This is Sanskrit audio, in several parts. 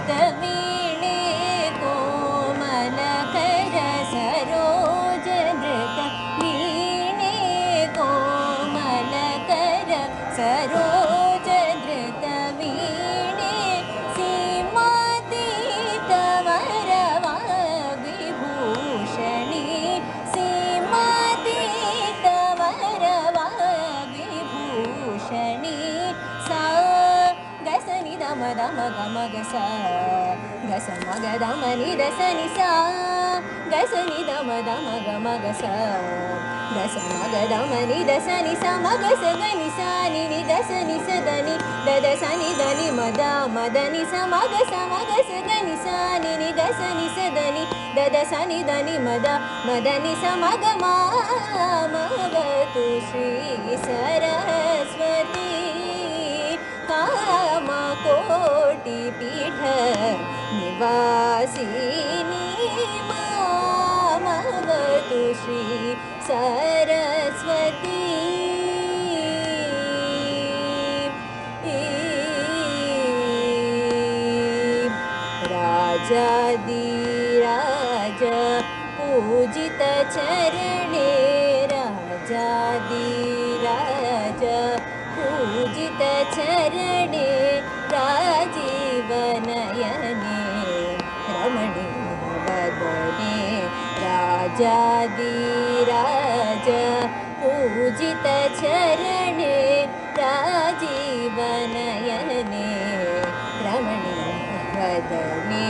वीणे कोमलकर सरोज नृत वीणे कोमलकर सरोज नृत वीणे सीमातीत वरवा विभूषणी सीमातीत वरवा विभूषणी सा गस नि दम दम गम गस गस मग दम नि दस नि सा गस नि दम दम गम गस गस मग दम नि दस नि सा मग स ग नि सा नि गस नि स द नि द द स नि द नि मद मद नि स मग स ग नि सा नि गस नि स द नि द द स नि द नि मद मद नि स मग मा मवतु श्री सरस्वती कामकोटि पीठ निवासिनी मामवतु श्री सरस्वती राजाधिराज पूजित चरणे राजाधिराज पूजित चरणे राजीवनयने रमणी वदने राजाधिराज पूजित चरणे राजीवनयने रमणी वदने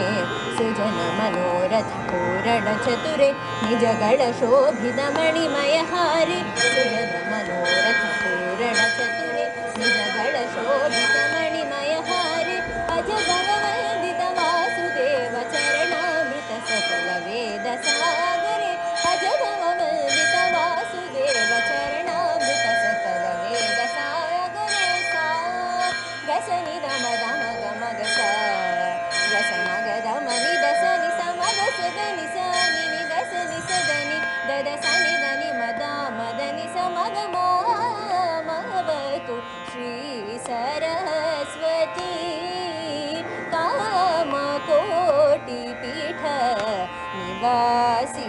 सुजन मनोरथ पूरण चतुरे निजगण शोभित मणिमय हारे सुजन मनोरथ पूरण चतुरे निजगण शोभित मणिमय हारे अजगव वंदित वासुदेव चरणामृत सकल वेद सागरे अजगव वंदित वासुदेव चरणामृत सकल वेद सागरे सा गस नि दम दम गम गस गस मग दम नि दस नि स मग स ग नि सा नि गस नि स द नि द द स नि द नि मद मद नि स मग मा मवतु श्री सरस्वती कामकोटि पीठ निवासी